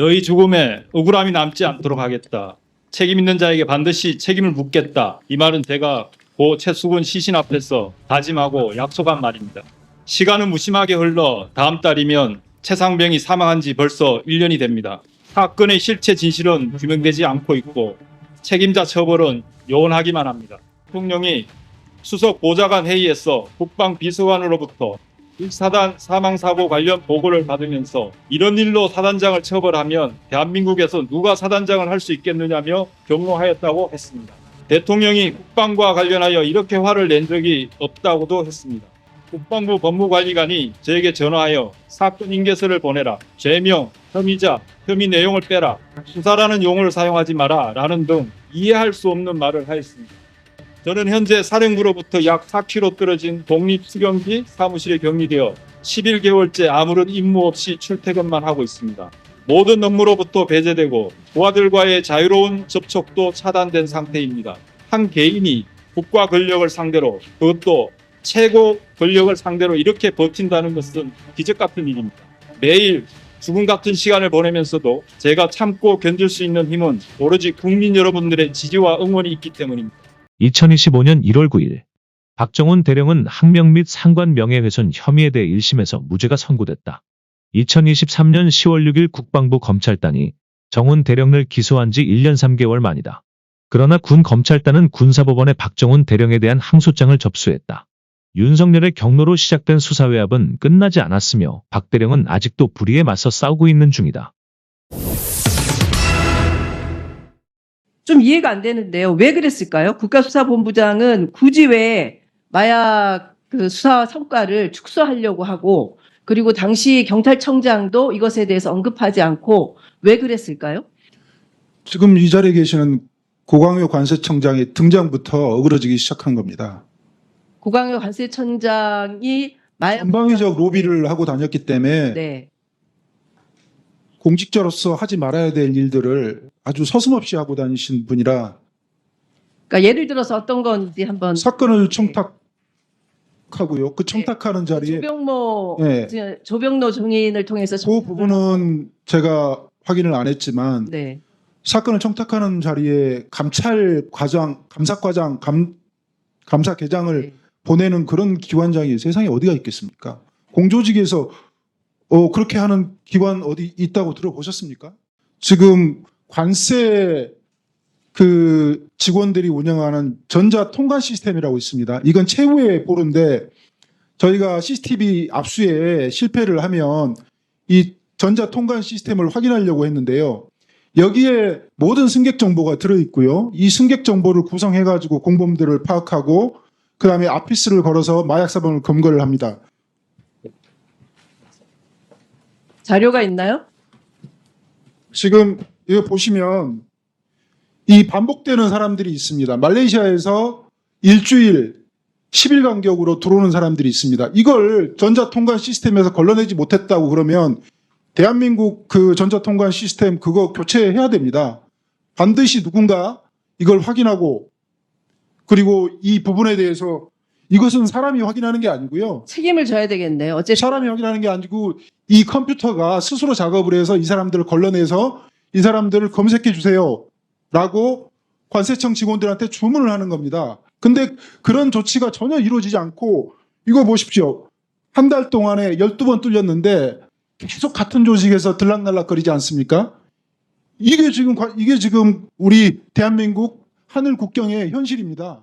너희 죽음에 억울함이 남지 않도록 하겠다. 책임 있는 자에게 반드시 책임을 묻겠다. 이 말은 제가 고 최수근 시신 앞에서 다짐하고 약속한 말입니다. 시간은 무심하게 흘러 다음 달이면 최상병이 사망한 지 벌써 1년이 됩니다. 사건의 실체 진실은 규명되지 않고 있고 책임자 처벌은 요원하기만 합니다. 대통령이 수석 보좌관 회의에서 국방비서관으로부터 1사단 사망사고 관련 보고를 받으면서 이런 일로 사단장을 처벌하면 대한민국에서 누가 사단장을 할 수 있겠느냐며 경고하였다고 했습니다. 대통령이 국방과 관련하여 이렇게 화를 낸 적이 없다고도 했습니다. 국방부 법무관리관이 저에게 전화하여 사건 인계서를 보내라. 죄명, 혐의자, 혐의 내용을 빼라. 수사라는 용어를 사용하지 마라. 라는 등 이해할 수 없는 말을 하였습니다. 저는 현재 사령부로부터 약 4km 떨어진 독립수경지 사무실에 격리되어 11개월째 아무런 임무 없이 출퇴근만 하고 있습니다. 모든 업무로부터 배제되고 부하들과의 자유로운 접촉도 차단된 상태입니다. 한 개인이 국가 권력을 상대로, 그것도 최고 권력을 상대로 이렇게 버틴다는 것은 기적 같은 일입니다. 매일 죽음 같은 시간을 보내면서도 제가 참고 견딜 수 있는 힘은 오로지 국민 여러분들의 지지와 응원이 있기 때문입니다. 2025년 1월 9일 박정훈 대령은 항명 및 상관 명예훼손 혐의에 대해 1심에서 무죄가 선고됐다. 2023년 10월 6일 국방부 검찰단이 정훈 대령을 기소한 지 1년 3개월 만이다. 그러나 군 검찰단은 군사법원에 박정훈 대령에 대한 항소장을 접수했다. 윤석열의 경로로 시작된 수사외압은 끝나지 않았으며 박 대령은 아직도 불의에 맞서 싸우고 있는 중이다. 좀 이해가 안 되는데요. 왜 그랬을까요? 국가수사본부장은 굳이 왜 마약 수사 성과를 축소하려고 하고, 그리고 당시 경찰청장도 이것에 대해서 언급하지 않고 왜 그랬을까요? 지금 이 자리에 계시는 고광효 관세청장의 등장부터 어그러지기 시작한 겁니다. 고광효 관세청장이 마약 전방위적 로비를 하고 다녔기 때문에 네. 공직자로서 하지 말아야 될 일들을 아주 서슴없이 하고 다니신 분이라 그러니까 예를 들어서 어떤 건지 한번 사건을 청탁하고요. 그 청탁하는 자리에 조병로 증인을 통해서 그 부분은 제가 확인을 안 했지만 네. 사건을 청탁하는 자리에 감사과장, 감사계장을 네. 보내는 그런 기관장이 세상에 어디가 있겠습니까? 공조직에서 그렇게 하는 기관 어디 있다고 들어보셨습니까? 지금 관세 직원들이 운영하는 전자통관 시스템이라고 있습니다. 이건 최후의 보루인데 저희가 CCTV 압수에 실패를 하면 이 전자통관 시스템을 확인하려고 했는데요. 여기에 모든 승객 정보가 들어있고요. 이 승객 정보를 구성해가지고 공범들을 파악하고 그 다음에 아피스를 걸어서 마약 사범을 검거를 합니다. 자료가 있나요? 지금 이거 보시면 이 반복되는 사람들이 있습니다. 말레이시아에서 일주일 10일 간격으로 들어오는 사람들이 있습니다. 이걸 전자통관 시스템에서 걸러내지 못했다고 그러면 대한민국 그 전자통관 시스템 그거 교체해야 됩니다. 반드시 누군가 이걸 확인하고 그리고 이 부분에 대해서 이것은 사람이 확인하는 게 아니고요. 책임을 져야 되겠네요. 어쨌든 사람이 확인하는 게 아니고 이 컴퓨터가 스스로 작업을 해서 이 사람들을 걸러내서 이 사람들을 검색해 주세요 라고 관세청 직원들한테 주문을 하는 겁니다. 근데 그런 조치가 전혀 이루어지지 않고 이거 보십시오. 한 달 동안에 12번 뚫렸는데 계속 같은 조직에서 들락날락거리지 않습니까? 이게 지금 우리 대한민국 하늘 국경의 현실입니다.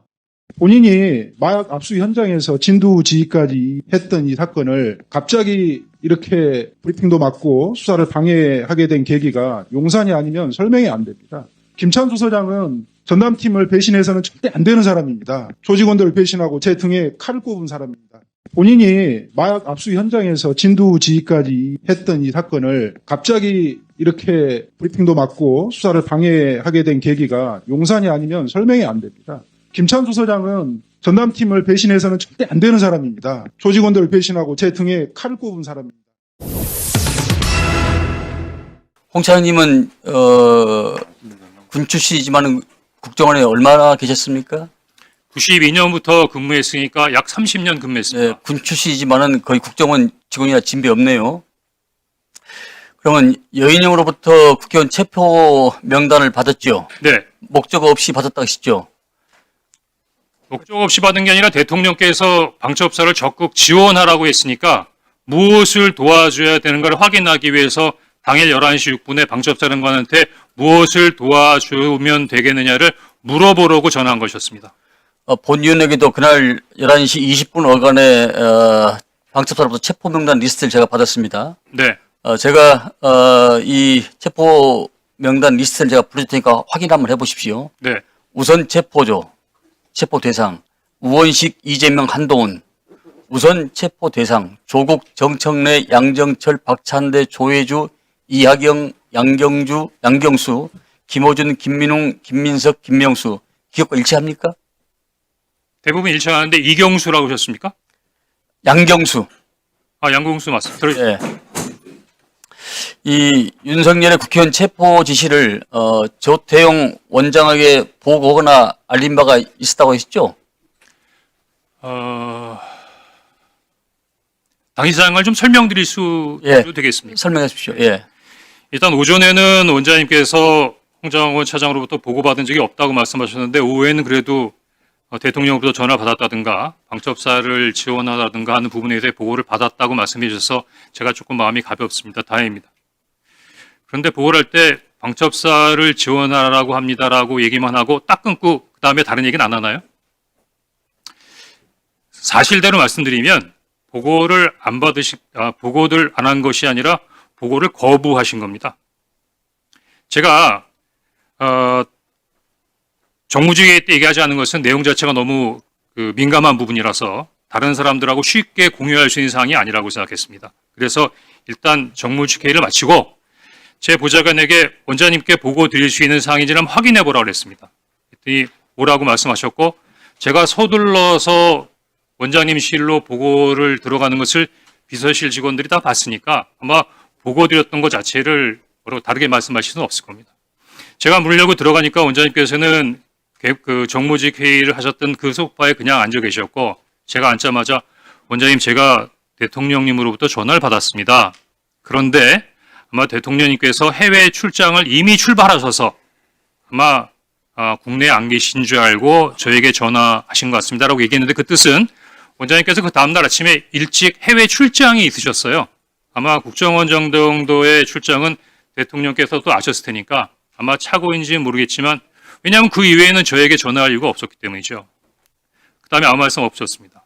본인이 마약 압수 현장에서 진두지휘까지 했던 이 사건을 갑자기 이렇게 브리핑도 맞고 수사를 방해하게 된 계기가 용산이 아니면 설명이 안 됩니다. 김찬수 서장은 전담팀을 배신해서는 절대 안 되는 사람입니다. 조직원들을 배신하고 제 등에 칼을 꼽은 사람입니다. 본인이 마약 압수 현장에서 진두지휘까지 했던 이 사건을 갑자기 이렇게 브리핑도 맞고 수사를 방해하게 된 계기가 용산이 아니면 설명이 안 됩니다. 김찬수 서장은 전담팀을 배신해서는 절대 안 되는 사람입니다. 조직원들을 배신하고 제 등에 칼을 꼽은 사람입니다. 홍 차장님은 군 출신이지만 국정원에 얼마나 계셨습니까? 92년부터 근무했으니까 약 30년 근무했습니다. 네, 군 출신이지만은 거의 국정원 직원이나 진배 없네요. 그러면 여인영으로부터 국회의원 체포 명단을 받았죠? 네. 목적 없이 받았다 하시죠? 목적 없이 받은 게 아니라 대통령께서 방첩사를 적극 지원하라고 했으니까 무엇을 도와줘야 되는가를 확인하기 위해서 당일 11시 6분에 방첩사령관한테 무엇을 도와주면 되겠느냐를 물어보려고 전화한 것이었습니다. 본위원에게도 그날 11시 20분 어간에 방첩사로부터 체포 명단 리스트를 제가 받았습니다. 네. 제가 이 체포 명단 리스트를 제가 부를 테니까 확인 한번 해보십시오. 네. 우선 체포조, 체포 대상, 우원식, 이재명, 한동훈. 우선 체포 대상, 조국, 정청래, 양정철, 박찬대, 조혜주, 이하경, 양경수, 김호준, 김민웅, 김민석, 김명수. 기억과 일치합니까? 대부분 일치하는데 이경수라고 하셨습니까? 양경수. 아, 양경수 맞습니다. 예. 이 윤석열의 국회의원 체포 지시를 조태용 원장에게 보고하거나 알린 바가 있었다고 하셨죠? 당시 상황을 좀 설명드릴 수 예. 되겠습니까? 설명해 주십시오. 예. 일단 오전에는 원장님께서 홍장원 차장으로부터 보고받은 적이 없다고 말씀하셨는데 오후에는 그래도 대통령으로부터 전화를 받았다든가 방첩사를 지원하다든가 하는 부분에 대해 보고를 받았다고 말씀해 주셔서 제가 조금 마음이 가볍습니다. 다행입니다. 그런데 보고를 할 때 방첩사를 지원하라고 합니다라고 얘기만 하고 딱 끊고 그 다음에 다른 얘기는 안 하나요? 사실대로 말씀드리면 보고를 보고를 안 한 것이 아니라 보고를 거부하신 겁니다. 제가 정무직에 때 얘기하지 않은 것은 내용 자체가 너무 민감한 부분이라서 다른 사람들하고 쉽게 공유할 수 있는 사항이 아니라고 생각했습니다. 그래서 일단 정무직 회의를 마치고 제 보좌관에게 원장님께 보고 드릴 수 있는 사항인지는 한번 확인해 보라고 그랬습니다. 그랬더니 오라고 말씀하셨고 제가 서둘러서 원장님실로 보고를 들어가는 것을 비서실 직원들이 다 봤으니까 아마 보고 드렸던 것 자체를 다르게 말씀하실 수는 없을 겁니다. 제가 물려고 들어가니까 원장님께서는 그 정무직 회의를 하셨던 그 소파에 그냥 앉아 계셨고 제가 앉자마자 원장님 제가 대통령님으로부터 전화를 받았습니다. 그런데 아마 대통령님께서 해외 출장을 이미 출발하셔서 아마 국내에 안 계신 줄 알고 저에게 전화하신 것 같습니다라고 얘기했는데 그 뜻은 원장님께서 그 다음날 아침에 일찍 해외 출장이 있으셨어요. 아마 국정원장 정도의 출장은 대통령께서도 아셨을 테니까 아마 착오인지는 모르겠지만 왜냐하면 그 이외에는 저에게 전화할 이유가 없었기 때문이죠. 그 다음에 아무 말씀 없으셨습니다.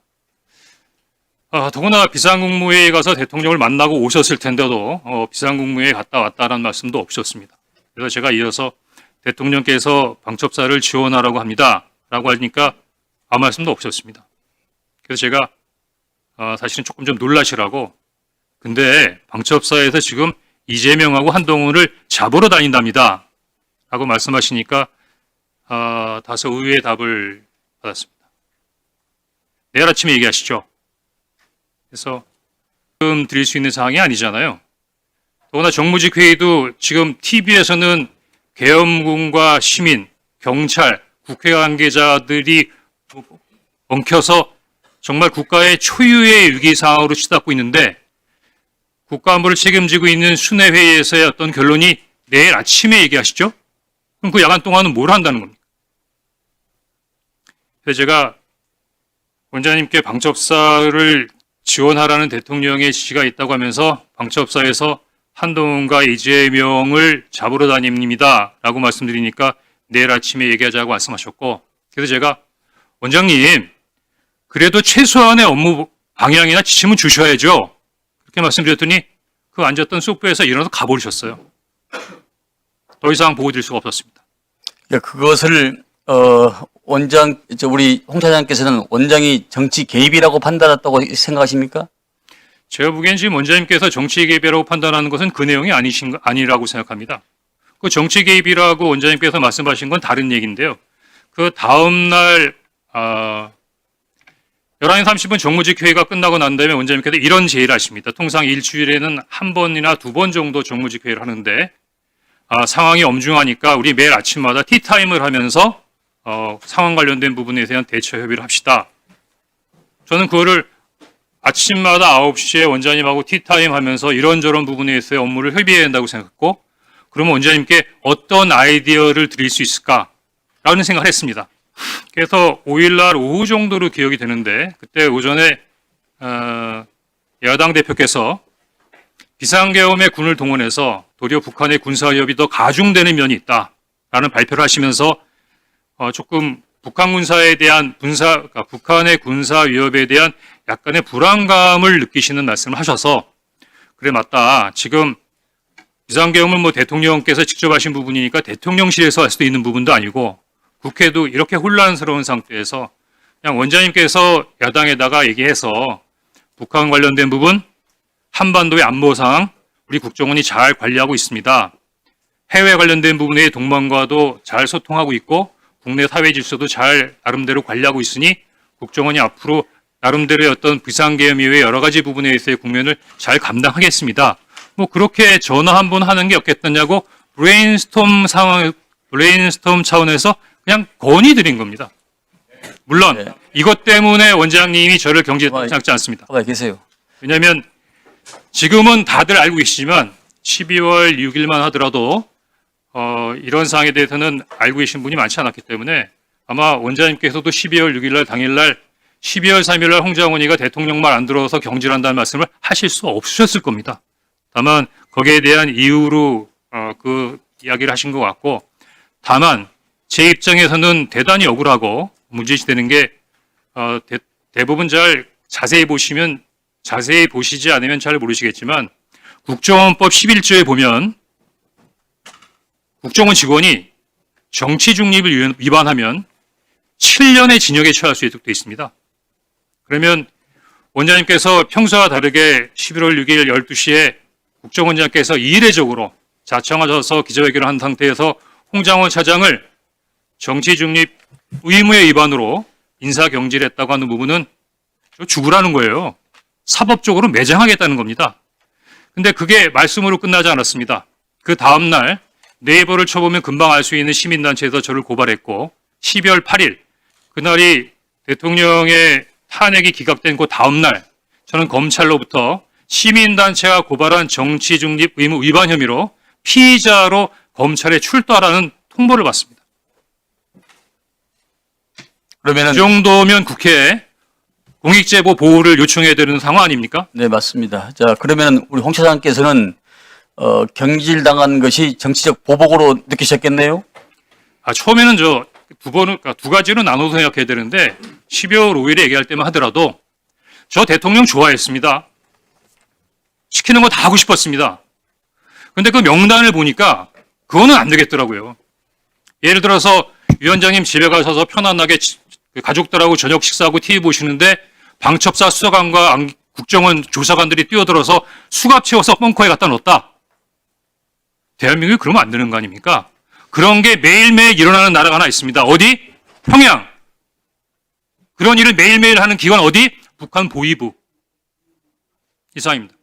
더구나 비상국무회의에 가서 대통령을 만나고 오셨을 텐데도 비상국무회의에 갔다 왔다라는 말씀도 없으셨습니다. 그래서 제가 이어서 대통령께서 방첩사를 지원하라고 합니다. 라고 하니까 아무 말씀도 없으셨습니다. 그래서 제가 사실은 조금 좀 놀라시라고 근데 방첩사에서 지금 이재명하고 한동훈을 잡으러 다닌답니다. 라고 말씀하시니까 다소 의외의 답을 받았습니다. 내일 아침에 얘기하시죠. 그래서 지금 드릴 수 있는 사항이 아니잖아요. 더구나 정무직 회의도 지금 TV에서는 계엄군과 시민, 경찰, 국회 관계자들이 엉켜서 정말 국가의 초유의 위기 상황으로 치닫고 있는데 국가안보를 책임지고 있는 순회회의에서의 어떤 결론이 내일 아침에 얘기하시죠? 그럼 그 야간 동안은 뭘 한다는 겁니까? 그래서 제가 원장님께 방첩사를 지원하라는 대통령의 지시가 있다고 하면서 방첩사에서 한동훈과 이재명을 잡으러 다닙니다. 라고 말씀드리니까 내일 아침에 얘기하자고 말씀하셨고 그래서 제가 원장님 그래도 최소한의 업무 방향이나 지침은 주셔야죠. 그렇게 말씀드렸더니 그 앉았던 소파에서 일어나서 가버리셨어요. 더 이상 보고 드릴 수가 없었습니다. 그것을 우리 홍 차장께서는 원장이 정치 개입이라고 판단했다고 생각하십니까? 제가 보기엔 지금 원장님께서 정치 개입이라고 판단하는 것은 그 내용이 아니라고 생각합니다. 그 정치 개입이라고 원장님께서 말씀하신 건 다른 얘기인데요. 그 다음날 11시 30분 정무직 회의가 끝나고 난 다음에 원장님께서 이런 제의를 하십니다. 통상 일주일에는 한 번이나 두 번 정도 정무직 회의를 하는데 상황이 엄중하니까 우리 매일 아침마다 티타임을 하면서 상황 관련된 부분에 대한 대처 협의를 합시다. 저는 그거를 아침마다 9시에 원장님하고 티타임 하면서 이런저런 부분에 있어서 업무를 협의해야 한다고 생각했고, 그러면 원장님께 어떤 아이디어를 드릴 수 있을까라는 생각을 했습니다. 그래서 5일날 오후 정도로 기억이 되는데, 그때 오전에 야당 대표께서 비상계엄에 군을 동원해서 도리어 북한의 군사위협이 더 가중되는 면이 있다라는 발표를 하시면서 조금 북한 군사에 대한 그러니까 북한의 군사 위협에 대한 약간의 불안감을 느끼시는 말씀을 하셔서, 그래 맞다. 지금 비상계엄은 뭐 대통령께서 직접 하신 부분이니까 대통령실에서 할 수도 있는 부분도 아니고 국회도 이렇게 혼란스러운 상태에서 그냥 원장님께서 야당에다가 얘기해서 북한 관련된 부분, 한반도의 안보 상황 우리 국정원이 잘 관리하고 있습니다. 해외 관련된 부분의 동맹과도 잘 소통하고 있고 국내 사회 질서도 잘 나름대로 관리하고 있으니 국정원이 앞으로 나름대로의 어떤 비상계엄 이외의 여러 가지 부분에 있어서의 국면을 잘 감당하겠습니다. 뭐 그렇게 전화 한 번 하는 게 없겠느냐고 브레인스톰 차원에서 그냥 건의드린 겁니다. 물론 네. 이것 때문에 원장님이 저를 경질했다고 생각지 않습니다. 가만히 계세요. 왜냐하면 지금은 다들 알고 계시지만 12월 6일만 하더라도 이런 사항에 대해서는 알고 계신 분이 많지 않았기 때문에 아마 원장님께서도 12월 6일날 당일날 12월 3일날 홍장원이가 대통령 말 안 들어서 경질한다는 말씀을 하실 수 없으셨을 겁니다. 다만 거기에 대한 이유로 그 이야기를 하신 것 같고, 다만 제 입장에서는 대단히 억울하고 문제시되는 게 대부분 잘 자세히 보시지 않으면 잘 모르시겠지만 국정원법 11조에 보면 국정원 직원이 정치 중립을 위반하면 7년의 징역에 처할 수 있도록 되어 있습니다. 그러면 원장님께서 평소와 다르게 11월 6일 12시에 국정원장께서 이례적으로 자청하셔서 기자회견을 한 상태에서 홍장원 차장을 정치 중립 의무의 위반으로 인사경질했다고 하는 부분은 죽으라는 거예요. 사법적으로 매장하겠다는 겁니다. 근데 그게 말씀으로 끝나지 않았습니다. 그 다음날 네이버를 쳐보면 금방 알 수 있는 시민단체에서 저를 고발했고 12월 8일 그날이 대통령의 탄핵이 기각된 그 다음날 저는 검찰로부터 시민단체가 고발한 정치중립 의무 위반 혐의로 피의자로 검찰에 출두하라는 통보를 받습니다. 그러면은 이 정도면 국회에 공익제보 보호를 요청해야 되는 상황 아닙니까? 네, 맞습니다. 자, 그러면 우리 홍 차장께서는 경질당한 것이 정치적 보복으로 느끼셨겠네요? 처음에는 그러니까 두 가지로 나눠서 생각해야 되는데 12월 5일에 얘기할 때만 하더라도 저 대통령 좋아했습니다. 시키는 거 다 하고 싶었습니다. 근데 그 명단을 보니까 그거는 안 되겠더라고요. 예를 들어서 위원장님 집에 가셔서 편안하게 가족들하고 저녁 식사하고 TV 보시는데 방첩사 수사관과 국정원 조사관들이 뛰어들어서 수갑 채워서 벙커에 갖다 넣었다. 대한민국이 그러면 안 되는 거 아닙니까? 그런 게 매일매일 일어나는 나라가 하나 있습니다. 어디? 평양. 그런 일을 매일매일 하는 기관 어디? 북한 보위부. 이상입니다.